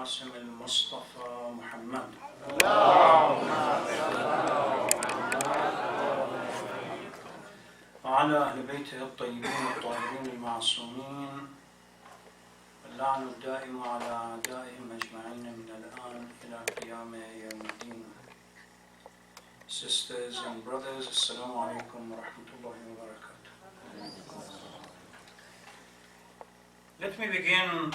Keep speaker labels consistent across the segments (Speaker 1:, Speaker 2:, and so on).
Speaker 1: القاسم المصطفى محمد وعلى أهل بيته الطيبين الطاهرين المعصومين واللعن الدائم على أعدائهم أجمعين من الآن إلى قيام يوم الدين. Sisters and brothers, Assalamu alaikum wa rahmatullahi wa barakatuh. Let me begin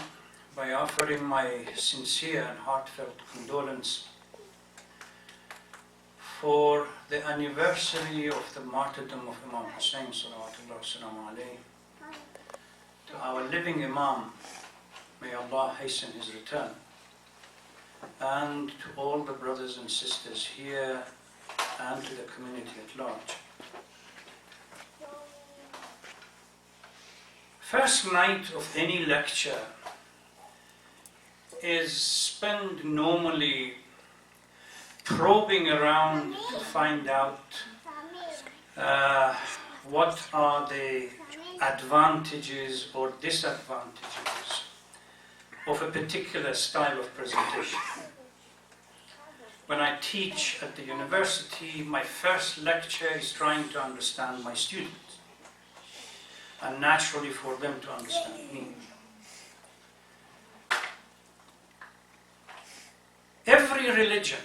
Speaker 1: by offering my sincere and heartfelt condolence for the anniversary of the martyrdom of Imam Hussein salawatullah wassalamu alayhi. To our living Imam, may Allah hasten his return, and to all the brothers and sisters here and to the community at large. First night of any lecture is spent normally probing around to find out what are the advantages or disadvantages of a particular style of presentation. When I teach at the university, my first lecture is trying to understand my students, and naturally for them to understand me. Every religion,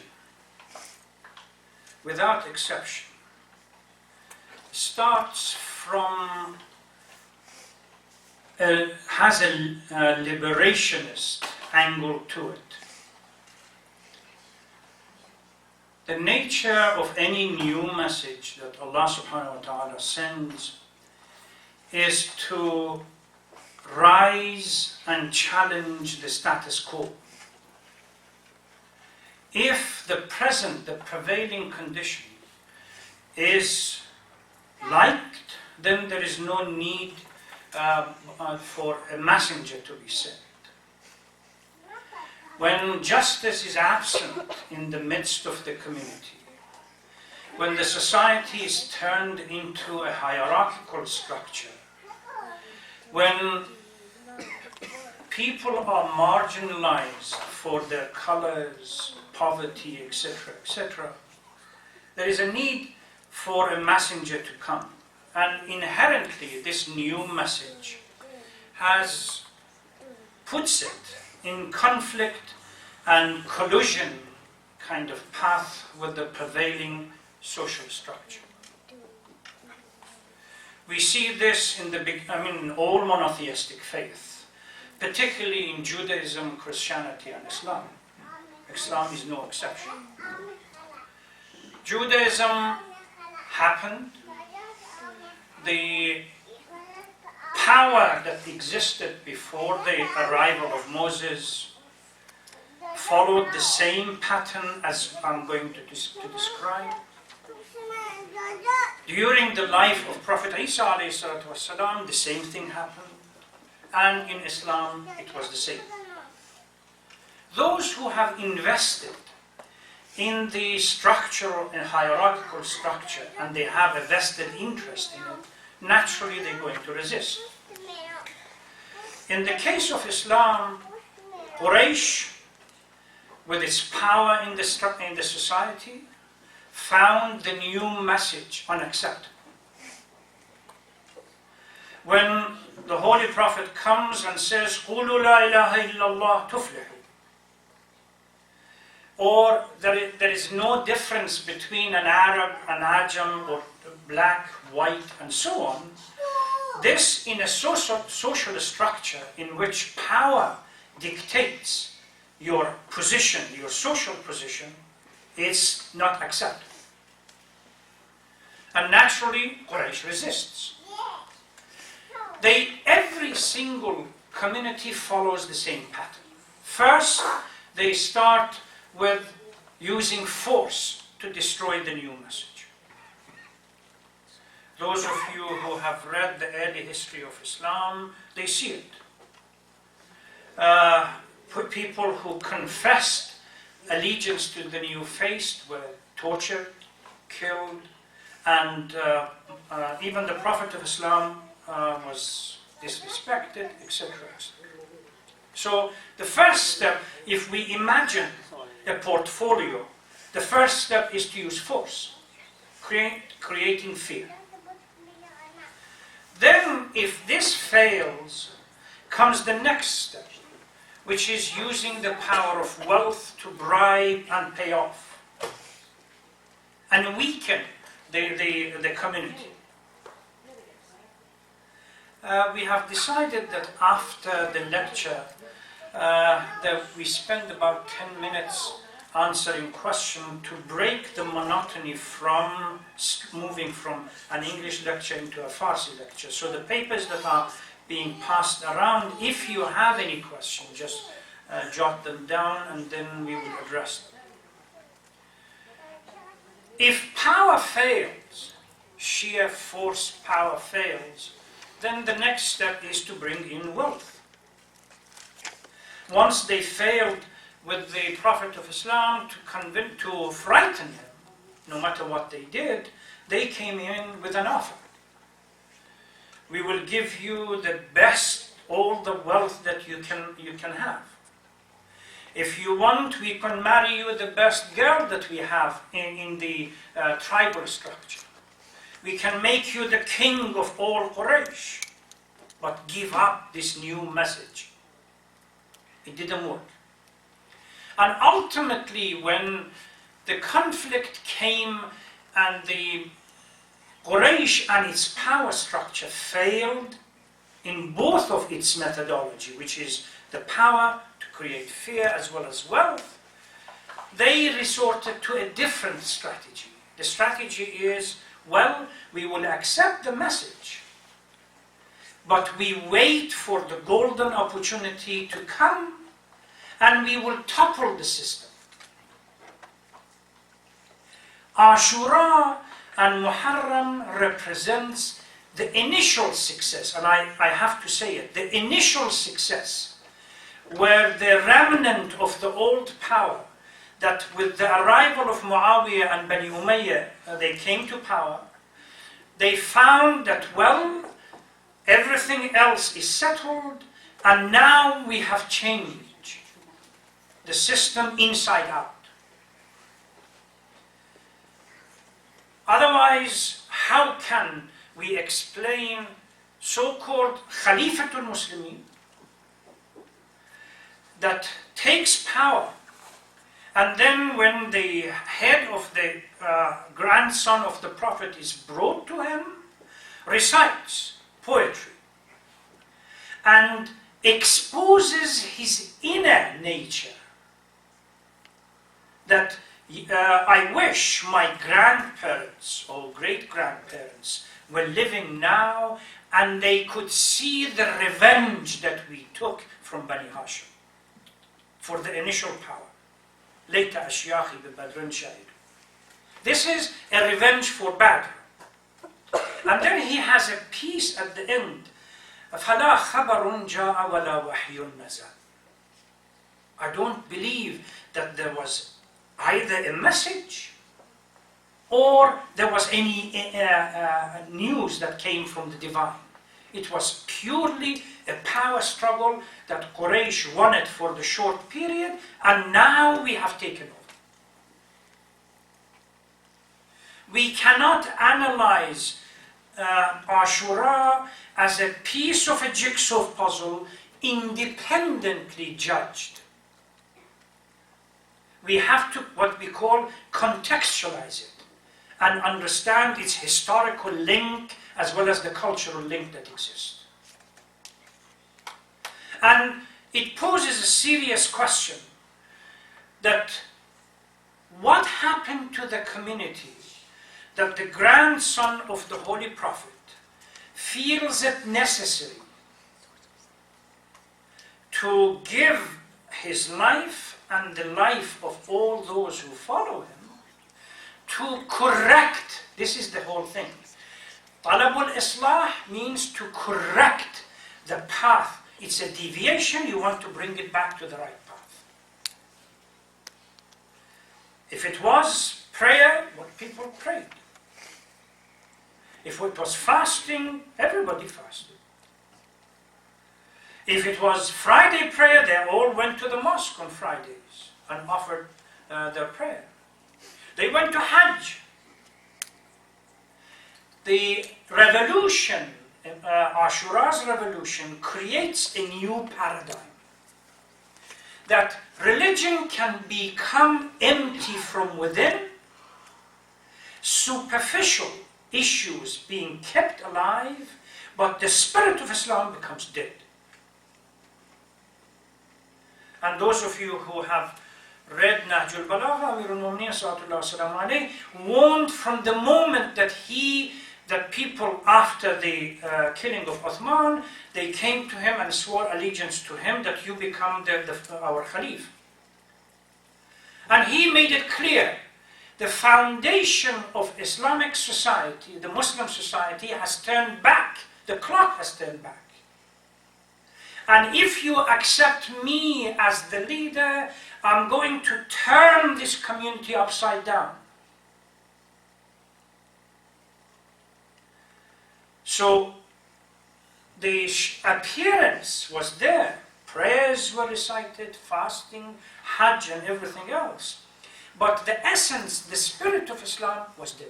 Speaker 1: without exception, starts from has a liberationist angle to it. The nature of any new message that Allah subhanahu wa ta'ala sends is to rise and challenge the status quo. If the prevailing condition is liked, then there is no need for a messenger to be sent. When justice is absent in the midst of the community, when the society is turned into a hierarchical structure, when people are marginalized for their colors, poverty, etc., etc., there is a need for a messenger to come. And inherently, this new message puts it in conflict and collusion kind of path with the prevailing social structure. We see this in all monotheistic faith, particularly in Judaism, Christianity, and Islam. Islam is no exception. Judaism happened. The power that existed before the arrival of Moses followed the same pattern as I'm going to describe. During the life of Prophet Isa alayhi salatu wasalam, the same thing happened, and in Islam it was the same. Those who have invested in the structural and hierarchical structure and they have a vested interest in it, naturally they're going to resist. In the case of Islam, Quraysh, with its power in the society, found the new message unacceptable. When the Holy Prophet comes and says, قُولُوا لَا إِلَهَ إِلَّا اللَّهُ تُفْلِحُوا, or there is no difference between an Arab, an Ajam, or black, white, and so on. This, in a social structure in which power dictates your position, your social position, is not acceptable. And naturally, Quraysh resists. Every single community follows the same pattern. First, they start with using force to destroy the new message. Those of you who have read the early history of Islam, they see it. People who confessed allegiance to the new faith were tortured, killed, and even the Prophet of Islam was disrespected, etc. So the first step, if we imagine a portfolio, the first step is to use force, creating fear. Then, if this fails, comes the next step, which is using the power of wealth to bribe and pay off and weaken the community. We have decided that after the lecture that we spend about 10 minutes answering questions to break the monotony from moving from an English lecture into a Farsi lecture. So the papers that are being passed around, if you have any questions, just jot them down and then we will address them. If power fails, sheer force power fails, then the next step is to bring in wealth. Once they failed with the Prophet of Islam to frighten him, no matter what they did, they came in with an offer. We will give you the best, all the wealth that you can have. If you want, we can marry you the best girl that we have in the tribal structure. We can make you the king of all Quraysh, but give up this new message. It didn't work. And ultimately, when the conflict came and the Quraysh and its power structure failed in both of its methodology, which is the power to create fear as well as wealth, they resorted to a different strategy. The strategy is, well, we will accept the message, but we wait for the golden opportunity to come and we will topple the system. Ashura and Muharram represents the initial success, and I have to say it, the initial success, where the remnant of the old power, that with the arrival of Muawiyah and Bani Umayyah, they came to power, they found that, well, everything else is settled, and now we have changed the system inside out. Otherwise, how can we explain so-called Khalifatul Muslimin that takes power, and then when the head of the grandson of the Prophet is brought to him, recites poetry and exposes his inner nature, that I wish my grandparents or great-grandparents were living now and they could see the revenge that we took from Bani Hashim for the initial power. Later, Ashyakhi bi Badrin Shahid. This is a revenge for Badr. And then he has a piece at the end. فَلَا خَبَرٌ جَاءَ وَلَا وَحْيٌ نَزَلَ. I don't believe that there was either a message or there was any news that came from the divine. It was purely a power struggle that Quraysh wanted for the short period, and now we have taken over. We cannot analyze Ashura as a piece of a jigsaw puzzle independently judged. We have to, what we call, contextualize it and understand its historical link as well as the cultural link that exists. And it poses a serious question that what happened to the community that the grandson of the Holy Prophet feels it necessary to give his life and the life of all those who follow him to correct, this is the whole thing. Talabul Islah means to correct the path. It's a deviation, you want to bring it back to the right path. If it was prayer, what people prayed. If it was fasting, everybody fasted. If it was Friday prayer, they all went to the mosque on Fridays and offered their prayer. They went to Hajj. The revolution, Ashura's revolution, creates a new paradigm. That religion can become empty from within, superficial issues being kept alive, but the spirit of Islam becomes dead. And those of you who have read Nahjul Balagha, Amirul Mu'mineen Sallallahu Alaihi Wasallam warned from the moment that people after the killing of Uthman, they came to him and swore allegiance to him that you become our Khalif. And he made it clear, the foundation of Islamic society, the Muslim society, has turned back. The clock has turned back. And if you accept me as the leader, I'm going to turn this community upside down. So the appearance was there. Prayers were recited, fasting, Hajj and everything else. But the essence, the spirit of Islam was dead.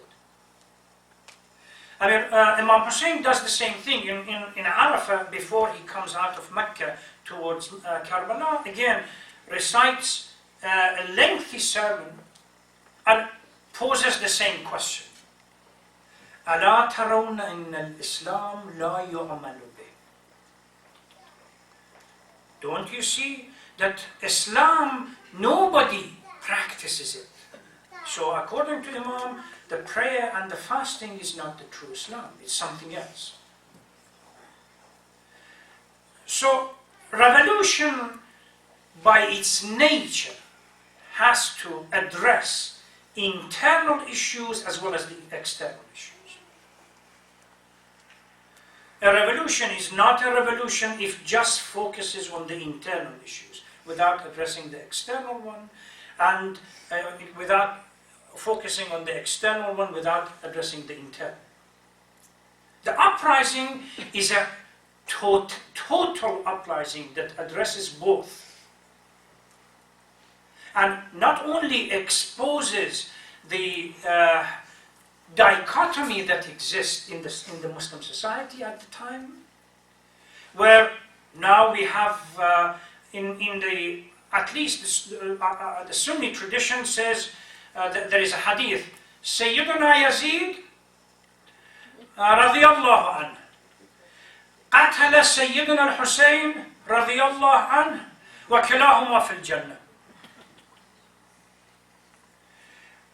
Speaker 1: I mean, Imam Hussein does the same thing in Arafah before he comes out of Mecca towards Karbala. Again, recites a lengthy sermon and poses the same question. أَلَا تَرَوْنَ إِنَّ الْإِسْلَامَ لَا يُعْمَلُ بِهِ. Don't you see that Islam, nobody practices it? So according to Imam, the prayer and the fasting is not the true Islam, it's something else. So revolution by its nature has to address internal issues as well as the external issues. A revolution is not a revolution if just focuses on the internal issues without addressing the external one, and without focusing on the external one without addressing the internal. The uprising is a total uprising that addresses both. And not only exposes the dichotomy that exists in the Muslim society at the time, where now we have in the, at least the Sunni tradition says, there is a hadith, Sayyiduna Yazid radiyallahu anhu قتل سيدنا الحسين رضي الله عنه وكلاهما في الجنة.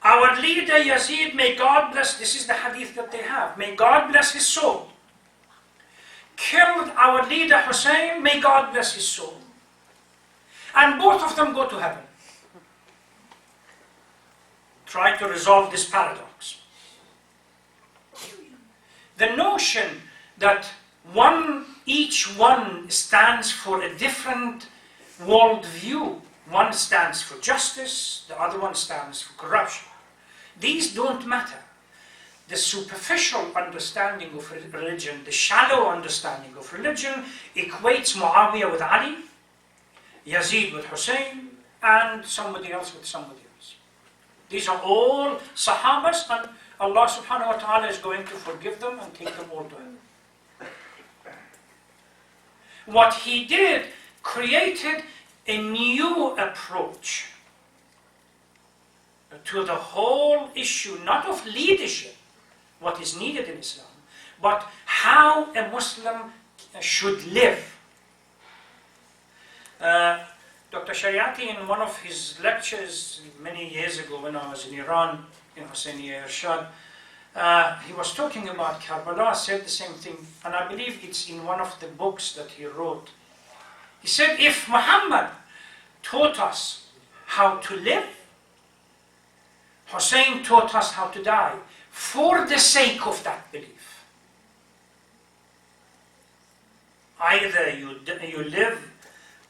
Speaker 1: Our leader Yazid, may God bless, this is the hadith that they have, may God bless his soul, killed our leader Hussein, may God bless his soul. And both of them go to heaven. Try to resolve this paradox. The notion that each one stands for a different worldview. One stands for justice, the other one stands for corruption. These don't matter. The superficial understanding of religion, the shallow understanding of religion, equates Muawiyah with Ali, Yazid with Hussein, and somebody else with somebody else. These are all Sahabas, and Allah subhanahu wa ta'ala is going to forgive them and take them all to heaven. What he did created a new approach to the whole issue, not of leadership, what is needed in Islam, but how a Muslim should live. Dr. Shariati, in one of his lectures many years ago when I was in Iran, in Husseiniya Irshad, he was talking about Karbala, said the same thing, and I believe it's in one of the books that he wrote. He said, if Muhammad taught us how to live, Hussein taught us how to die, for the sake of that belief. Either you live,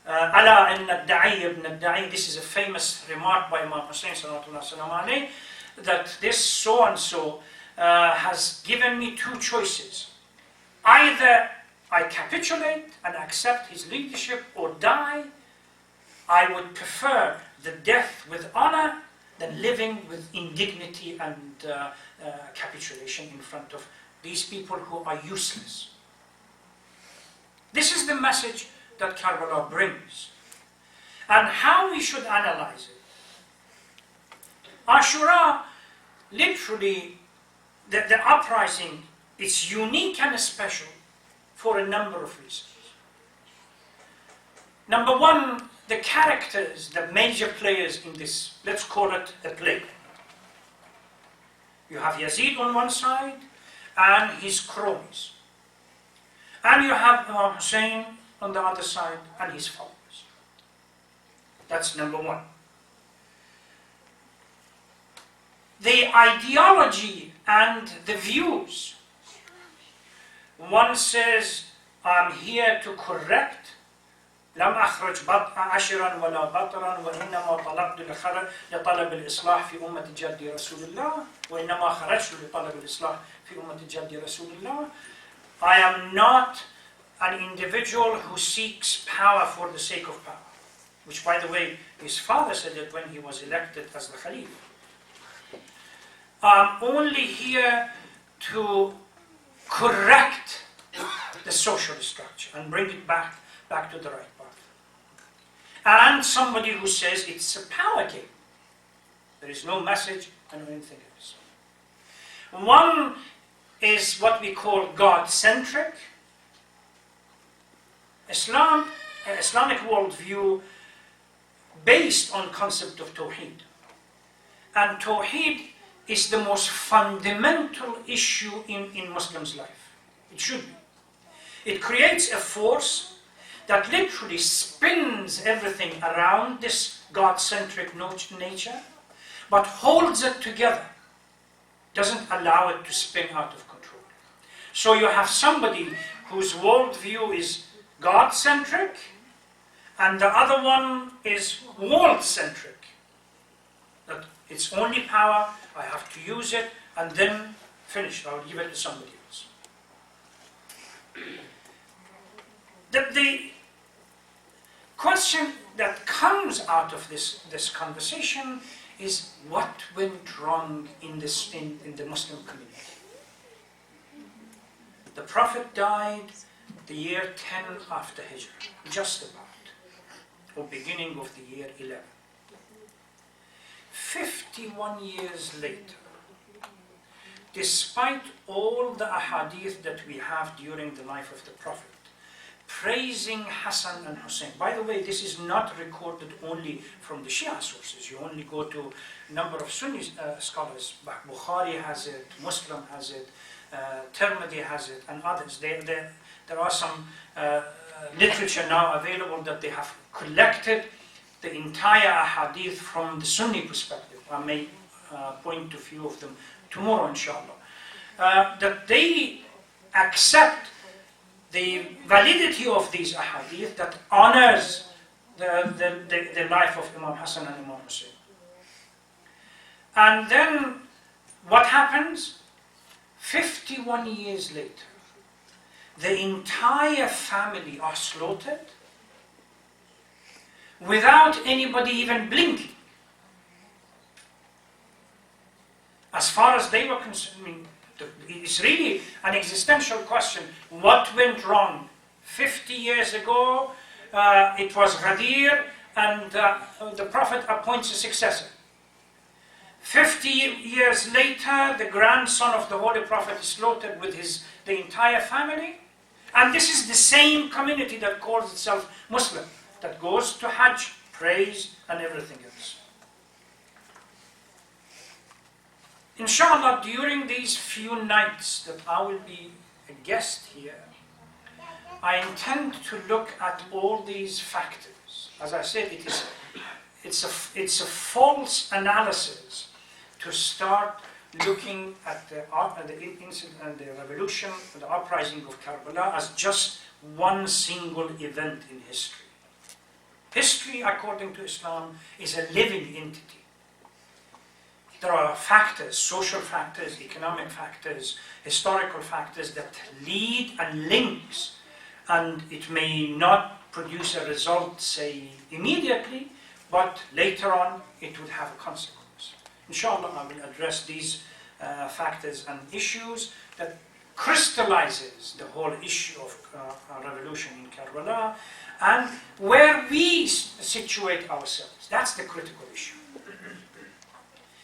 Speaker 1: ala inna ad-da'i ibn ad-da'i, this is a famous remark by Imam Hussein sallallahu that this so-and-so has given me two choices. Either I capitulate and accept his leadership or die, I would prefer the death with honor than living with indignity and capitulation in front of these people who are useless. This is the message that Karbala brings. And how we should analyze it. Ashura, literally, the uprising is unique and special for a number of reasons. Number one, the characters, the major players in this, let's call it a play. You have Yazid on one side and his cronies. And you have Imam Hussein on the other side and his followers. That's number one. The ideology and the views. One says, I'm here to correct. لم أخرج عشرا ولا بطرا وإنما طلبت لطلب الإصلاح في أمة جدي رسول الله وإنما خرجت لطلب الإصلاح في أمة جدي رسول الله. I am not an individual who seeks power for the sake of power, which, by the way, his father said that when he was elected as the Khalif. I'm only here to correct the social structure and bring it back to the right path. And somebody who says it's a power game. There is no message and anything else. One is what we call God-centric. Islamic worldview based on concept of Tawheed. And Tawheed is the most fundamental issue in Muslims' life. It should be. It creates a force that literally spins everything around this God-centric nature, but holds it together, doesn't allow it to spin out of control. So you have somebody whose worldview is God-centric, and the other one is world-centric. That it's only power, I have to use it, and then finish, I'll give it to somebody else. The question that comes out of this conversation is what went wrong in the Muslim community. The Prophet died the year 10 after Hijrah, just about, or beginning of the year 11. 51 years later, despite all the ahadith that we have during the life of the Prophet, praising Hassan and Hussein. By the way, this is not recorded only from the Shia sources. You only go to a number of Sunni scholars. Bukhari has it, Muslim has it, Tirmidhi has it, and others. There are some literature now available that they have collected the entire ahadith from the Sunni perspective. I may point to a few of them tomorrow, inshallah. That they accept the validity of these ahadith that honors the life of Imam Hassan and Imam Hussein. And then what happens? 51 years later, the entire family are slaughtered without anybody even blinking. As far as they were concerned, it's really an existential question. What went wrong? 50 years ago, it was Ghadir, and the Prophet appoints a successor. 50 years later, the grandson of the Holy Prophet is slaughtered with the entire family. And this is the same community that calls itself Muslim, that goes to Hajj, prays, and everything else. Inshallah, during these few nights that I will be a guest here, I intend to look at all these factors. As I said, it's a false analysis to start looking at the incident and the revolution, the uprising of Karbala as just one single event in history. History, according to Islam, is a living entity. There are factors, social factors, economic factors, historical factors that lead and links and it may not produce a result, say, immediately, but later on it would have a consequence. Inshallah, I will address these factors and issues that crystallizes the whole issue of revolution in Karbala and where we situate ourselves. That's the critical issue.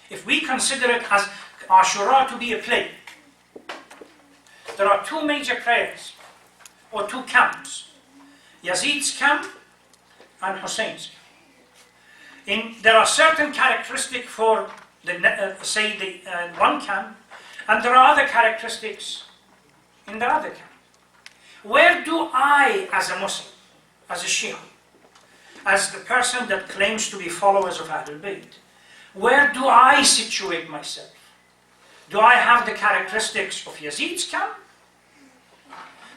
Speaker 1: If we consider it as Ashura to be a play, there are two major players, or two camps, Yazid's camp and Hussein's camp. There are certain characteristics for the one camp, and there are other characteristics in the other camp. Where do I, as a Muslim, as a Shia, as the person that claims to be followers of Ahlul Bayt, where do I situate myself? Do I have the characteristics of Yazid's camp?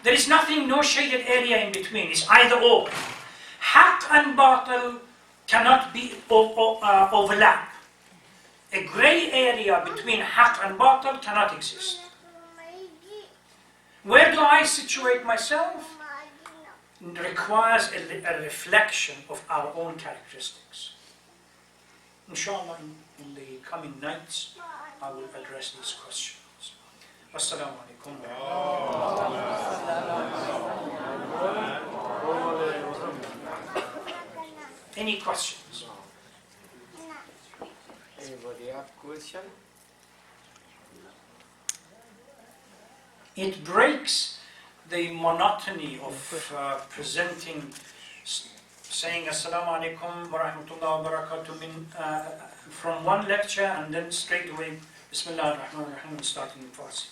Speaker 1: There is nothing, no shaded area in between. It's either or. Haqq and batil cannot be overlap. A grey area between haqq and batil cannot exist. Where do I situate myself? It requires a reflection of our own characteristics. Inshallah, in the coming nights, I will address these questions. Assalamu alaikum. Any questions?
Speaker 2: Anybody have question?
Speaker 1: It breaks the monotony of presenting, saying Assalamu alaikum wa rahmatullahi wa barakatuh from one lecture and then straight away Bismillah ar-Rahman ar-Rahim starting in Farsi.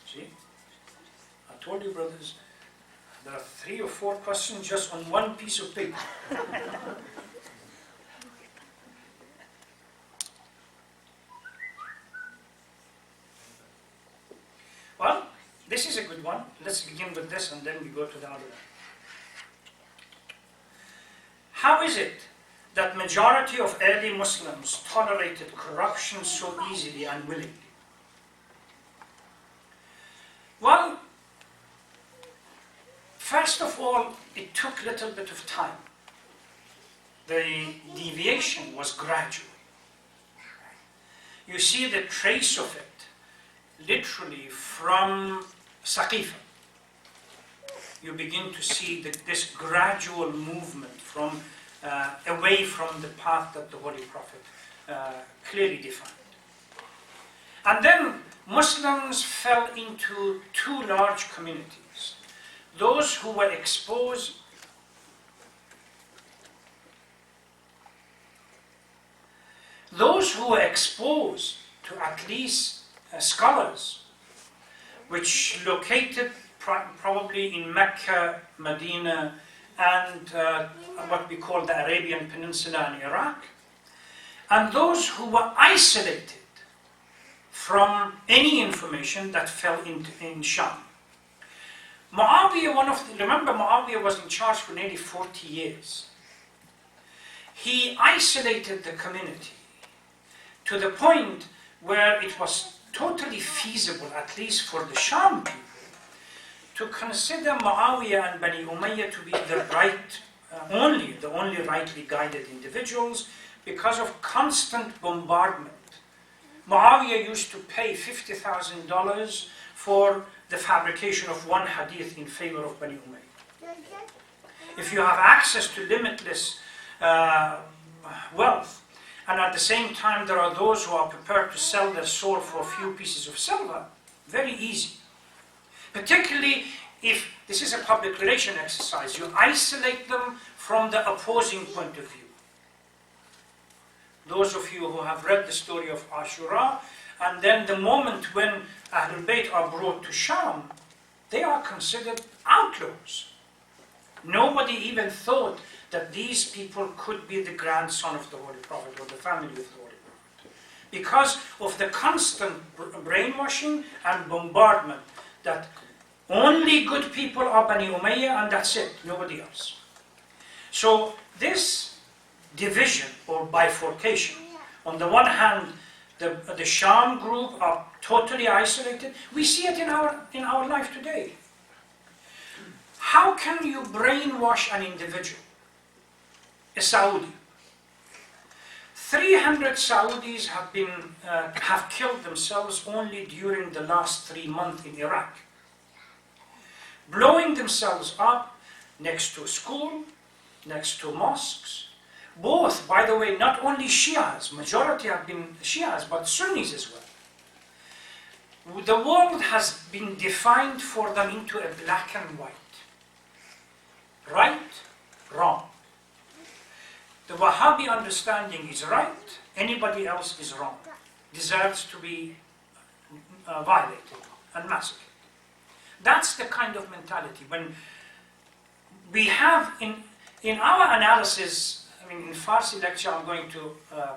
Speaker 1: See? I told you, brothers, there are 3 or 4 questions just on one piece of paper. Well, this is a good one. Let's begin with this and then we go to the other one. How is it that majority of early Muslims tolerated corruption so easily and willingly? Well, first of all, it took a little bit of time. The deviation was gradual. You see the trace of it literally from Saqifa. You begin to see this gradual movement from away from the path that the Holy Prophet clearly defined. And then Muslims fell into 2 large communities. Those who were exposed to at least scholars, which located probably in Mecca, Medina, and what we call the Arabian Peninsula in Iraq, and those who were isolated from any information that fell in Sham. Remember Muawiyah was in charge for nearly 40 years. He isolated the community to the point where it was totally feasible, at least for the Sham people, to consider Muawiyah and Bani Umayyah to be the only rightly guided individuals because of constant bombardment. Muawiyah used to pay $50,000 for the fabrication of one hadith in favor of Bani Umayyah. If you have access to limitless wealth, and at the same time there are those who are prepared to sell their soul for a few pieces of silver, very easy. Particularly if this is a public relation exercise, you isolate them from the opposing point of view. Those of you who have read the story of Ashura, and then the moment when Ahlul Bayt are brought to Sham, they are considered outlaws. Nobody even thought that these people could be the grandson of the Holy Prophet or the family of the Holy Prophet, because of the constant brainwashing and bombardment that only good people are Bani Umayyah and that's it, nobody else. So this division or bifurcation, on the one hand, the Sham group are totally isolated. We see it in our life today. How can you brainwash an individual? A Saudi. 300 Saudis have killed themselves only during the last 3 months in Iraq, blowing themselves up next to a school, next to mosques. Both, by the way, not only Shias, majority have been Shias, but Sunnis as well. The world has been defined for them into a black and white. Right, wrong. The Wahhabi understanding is right, anybody else is wrong, deserves to be violated and massacred. That's the kind of mentality. When we have in our analysis, I mean in Farsi lecture I'm going to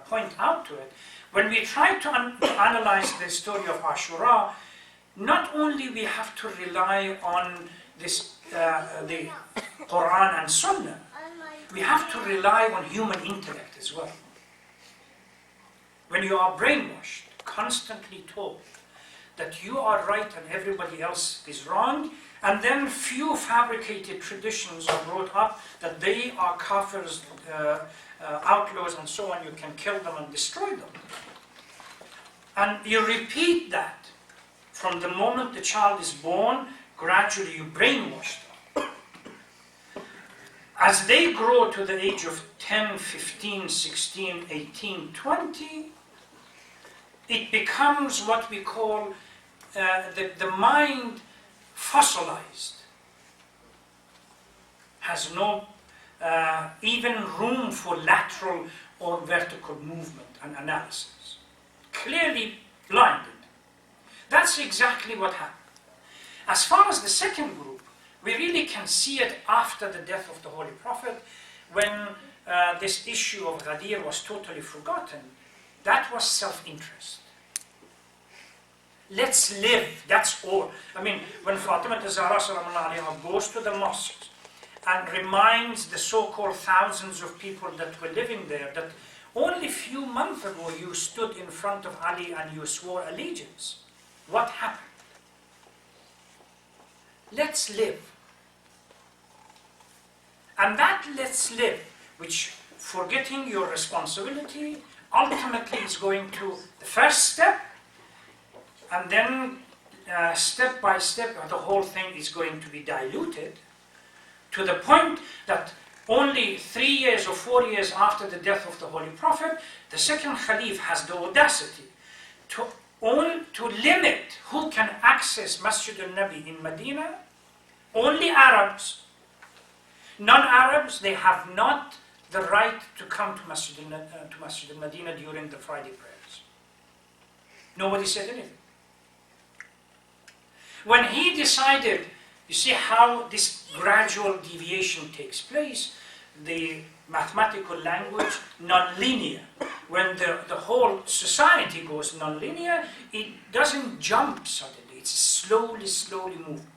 Speaker 1: point out to it, when we try to analyze the story of Ashura, not only we have to rely on this, the Quran and Sunnah, we have to rely on human intellect as well. When you are brainwashed, constantly told that you are right and everybody else is wrong, and then few fabricated traditions are brought up that they are kafirs, outlaws and so on, you can kill them and destroy them. And you repeat that from the moment the child is born, gradually you brainwash them. As they grow to the age of 10, 15, 16, 18, 20, it becomes what we call the mind fossilized, has no even room for lateral or vertical movement and analysis. Clearly blinded. That's exactly what happened. As far as the second group, we really can see it after the death of the Holy Prophet, when this issue of Ghadir was totally forgotten. That was self-interest. Let's live, that's all. I mean, when Fatima Zahra goes to the mosques and reminds the so-called thousands of people that were living there that only a few months ago you stood in front of Ali and you swore allegiance. What happened? Let's live. And that let's live, which forgetting your responsibility, ultimately is going to the first step, and then step by step the whole thing is going to be diluted to the point that only 3 years or 4 years after the death of the Holy Prophet, the second Khalif has the audacity to limit who can access Masjid al-Nabi in Medina. Only Arabs. Non-Arabs, they have not the right to come to Masjid al-Medina during the Friday prayers. Nobody said anything. When he decided, you see how this gradual deviation takes place, the mathematical language, non-linear. When the whole society goes non-linear, it doesn't jump suddenly, it's slowly moving.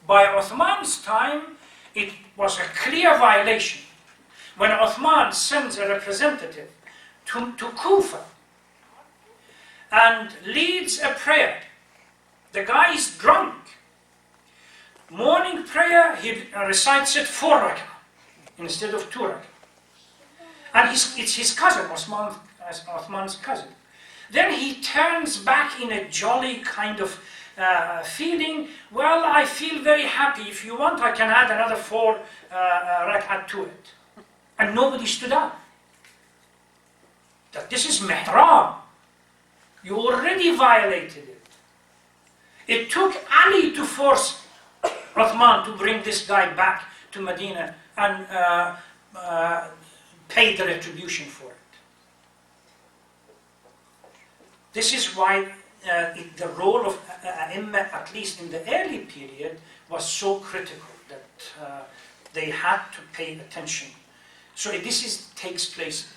Speaker 1: By Uthman's time, it was a clear violation. When Uthman sends a representative to Kufa and leads a prayer, the guy is drunk. Morning prayer, he recites it 4 rak'ah instead of 2 rak'ah. And it's his cousin, Uthman's cousin. Then he turns back in a jolly kind of feeling, well, I feel very happy. If you want, I can add another 4 rak'ah to it. And nobody stood up. That this is mihrab. You already violated it. It took Ali to force Uthman to bring this guy back to Medina and pay the retribution for it. This is why the role of Imam, at least in the early period, was so critical that they had to pay attention. So this takes place.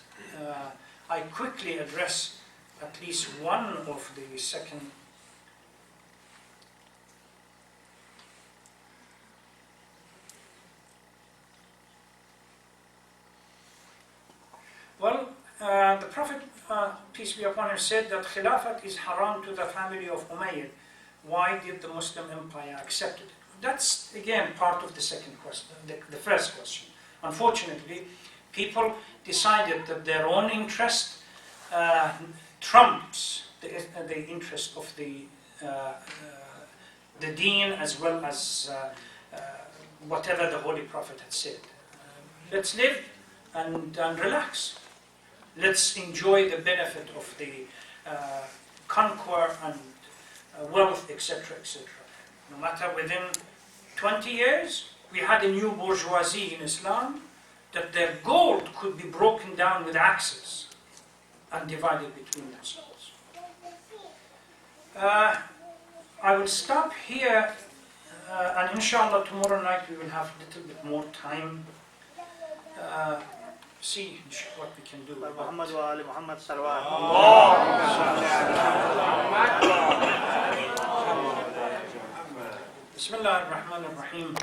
Speaker 1: I quickly address at least one of the second. Well, the Prophet, peace be upon him, said that Khilafat is haram to the family of Umayyad. Why did the Muslim Empire accept it? that's again part of the second question, the first question. Unfortunately, people decided that their own interest trumps the interest of the deen, as well as whatever the Holy Prophet had said. Let's live and relax. Let's enjoy the benefit of the conquer and wealth, etc., etc. No matter within 20 years, we had a new bourgeoisie in Islam, that their gold could be broken down with axes and divided between themselves. I will stop here, and inshallah tomorrow night we will have a little bit more time. See what we can do.
Speaker 3: Muhammad wa ali Muhammad salawat.
Speaker 1: Bismillah ar-Rahman ar-Rahim.